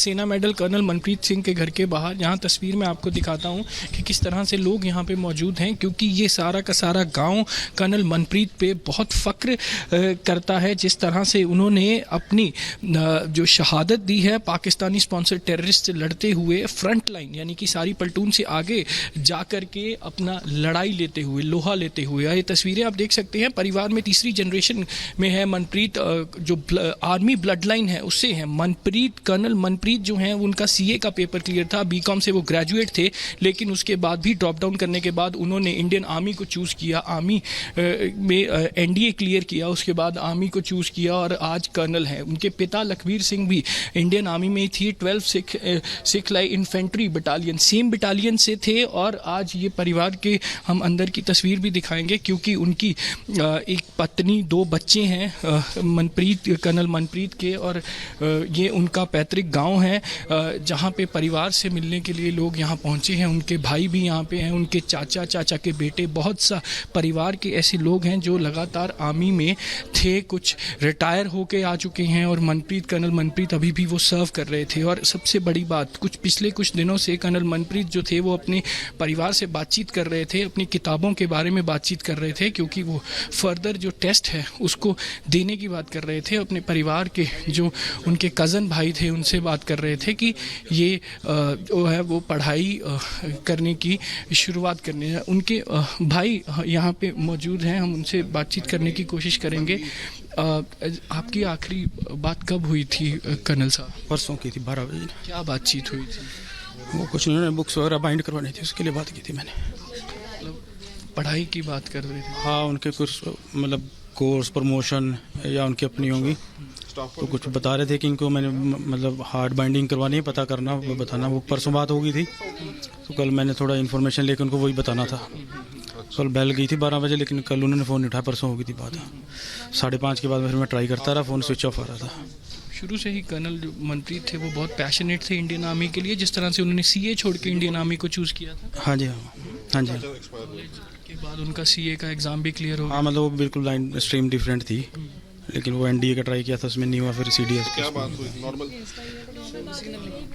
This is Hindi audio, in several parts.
सेना मेडल कर्नल मनप्रीत सिंह के घर के बाहर। यहाँ तस्वीर में आपको दिखाता हूँ कि किस तरह से लोग यहाँ पे मौजूद हैं, क्योंकि ये सारा का सारा गांव कर्नल मनप्रीत पे बहुत फ़ख्र करता है। जिस तरह से उन्होंने अपनी जो शहादत दी है पाकिस्तानी स्पॉन्सर टेररिस्ट से लड़ते हुए, फ्रंट लाइन यानी कि सारी पलटून से आगे जा कर के अपना लड़ाई लेते हुए, लोहा लेते हुए। ये तस्वीरें आप देख सकते हैं। परिवार में तीसरी जनरेशन में है मनप्रीत, जो आर्मी ब्लड लाइन है उससे है मनप्रीत। कर्नल मनप्रीत जो हैं उनका सीए का पेपर क्लियर था, बीकॉम से वो ग्रेजुएट थे, लेकिन उसके बाद भी ड्रॉप डाउन करने के बाद उन्होंने इंडियन आर्मी को चूज़ किया, आर्मी में एनडीए क्लियर किया, उसके बाद आर्मी को चूज़ किया और आज कर्नल हैं। उनके पिता लखबीर सिंह भी इंडियन आर्मी में ही थी, 12 Sikh light infantry battalion, same battalion से थे। और आज ये परिवार के हम अंदर की तस्वीर भी दिखाएंगे, क्योंकि उनकी एक पत्नी, 2 बच्चे हैं मनप्रीत, कर्नल मनप्रीत के, और ये उनका पैतृक गांव है जहां पे परिवार से मिलने के लिए लोग यहां पहुंचे हैं। उनके भाई भी यहां पे हैं, उनके चाचा के बेटे, बहुत सा परिवार के ऐसे लोग हैं जो लगातार आर्मी में थे, कुछ रिटायर होके आ चुके हैं और मनप्रीत, कर्नल मनप्रीत अभी भी वो सर्व कर रहे थे। और सबसे बड़ी बात, पिछले कुछ दिनों से कर्नल मनप्रीत जो थे वो अपने परिवार से बातचीत कर रहे थे, अपनी किताबों के बारे में बातचीत कर रहे थे, क्योंकि वो फर्दर जो टेस्ट है उसको देने की बात कर रहे थे। अपने परिवार के जो उनके कज़न भाई थे उनसे बात कर रहे थे कि ये जो है वो पढ़ाई करने की शुरुआत करने हैं। उनके भाई यहाँ पे मौजूद हैं, हम उनसे बातचीत करने की कोशिश करेंगे। आपकी आखिरी बात कब हुई थी कर्नल साहब? परसों की थी 12 बजे। क्या बातचीत हुई थी? वो कुछ उन्होंने बुक्स वगैरह बाइंड करवानी थी, उसके लिए बात की थी मैंने। मतलब पढ़ाई की बात कर रहे थे? हाँ, उनके कुछ मतलब कोर्स, प्रमोशन या उनकी अपनी होंगी, तो कुछ बता रहे थे कि इनको मैंने मतलब हार्ड बाइंडिंग करवानी है, पता करना, वो बताना। वो परसों बात हो गई थी, तो कल मैंने थोड़ा इन्फॉर्मेशन लेकर उनको वही बताना था। कल बेल गई थी 12 बजे, लेकिन कल उन्होंने फ़ोन नहीं उठाया, परसों हो गई थी बात। 5:30 के बाद फिर मैं ट्राई करता रहा, फ़ोन स्विच ऑफ आ रहा था। शुरू से ही कर्नल जो मनप्रीत थे वो बहुत पैशनेट थे इंडियन आर्मी के लिए, जिस तरह से उन्होंने सीए छोड़ के इंडियन आर्मी को चूज़ किया था। हाँ जी, हाँ जी। के बाद उनका सीए का एग्ज़ाम भी क्लियर हो गया। हाँ, मतलब वो बिल्कुल लाइन स्ट्रीम डिफरेंट थी, लेकिन वो एनडीए का ट्राई किया था, उसमें नहीं हुआ, फिर सीडीएस। क्या बात हुई? नॉर्मल।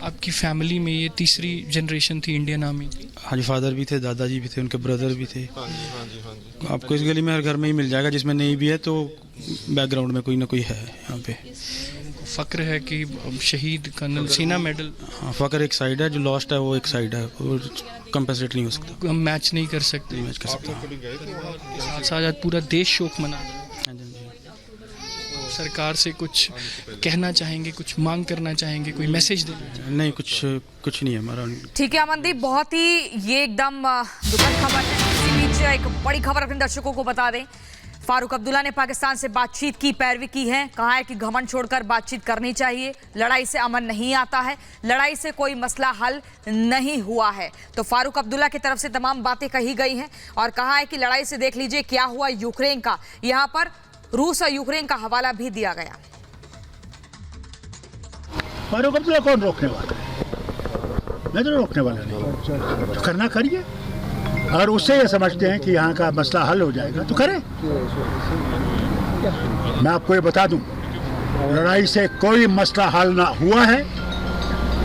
आपकी फैमिली में ये तीसरी जनरेशन थी इंडियन आर्मी की? हाँ जी, फादर भी थे, दादाजी भी थे, उनके ब्रदर भी थे। आपको इस गली में हर घर में ही मिल जाएगा, जिसमें नहीं भी है तो बैकग्राउंड में कोई ना कोई है यहाँ पे। फ़ख्र है कि शहीद कर्नल सेना मेडल। हाँ, फ़ख्र एक साइड है, जो लॉस्ट है वो एक साइड है, वो कंपनसेट नहीं हो सकता, हम मैच नहीं कर सकते। मैच कर सकता। साथ साथ पूरा देश शोक मना रहा है। हाँ जी। सरकार से कुछ कहना चाहेंगे, कुछ मांग करना चाहेंगे, कोई मैसेज देना? नहीं, कुछ नहीं है हमारा। ठीक है अमनदीप, बहुत ही ये एकदम दुखद खबर है। इसी बीच एक बड़ी खबर अपने दर्शकों को बता दें। फारूक अब्दुल्ला ने पाकिस्तान से बातचीत की पैरवी की है, कहा है कि घमंड छोड़कर बातचीत करनी चाहिए, लड़ाई से अमन नहीं आता है, लड़ाई से कोई मसला हल नहीं हुआ है। तो फारूक अब्दुल्ला की तरफ से तमाम बातें कही गई हैं और कहा है कि लड़ाई से देख लीजिए क्या हुआ यूक्रेन का। यहाँ पर रूस और यूक्रेन का हवाला भी दिया गया। फारूक अब्दुल्ला कौन रोकने वाला है? मैं तो रोकने वाला नहीं, तो करना करिए। अगर उससे ये समझते हैं कि यहाँ का मसला हल हो जाएगा तो करें। मैं आपको ये बता दूं, लड़ाई से कोई मसला हल ना हुआ है।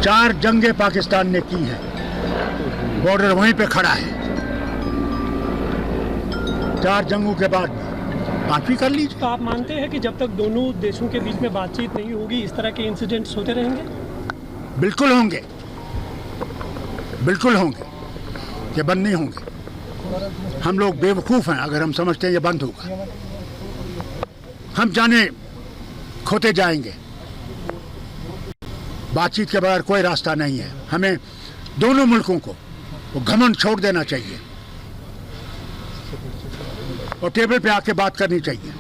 4 जंगें पाकिस्तान ने की हैं, बॉर्डर वहीं पे खड़ा है। 4 जंगों के बाद बात भी कर लीजिए। तो आप मानते हैं कि जब तक दोनों देशों के बीच में बातचीत नहीं होगी इस तरह के इंसिडेंट्स होते रहेंगे? बिल्कुल होंगे, बिल्कुल होंगे, ये बंद नहीं होंगे। हम लोग बेवकूफ़ हैं अगर हम समझते हैं ये बंद होगा। हम जाने खोते जाएंगे। बातचीत के बगैर कोई रास्ता नहीं है। हमें दोनों मुल्कों को वो घमंड छोड़ देना चाहिए और टेबल पे आके बात करनी चाहिए।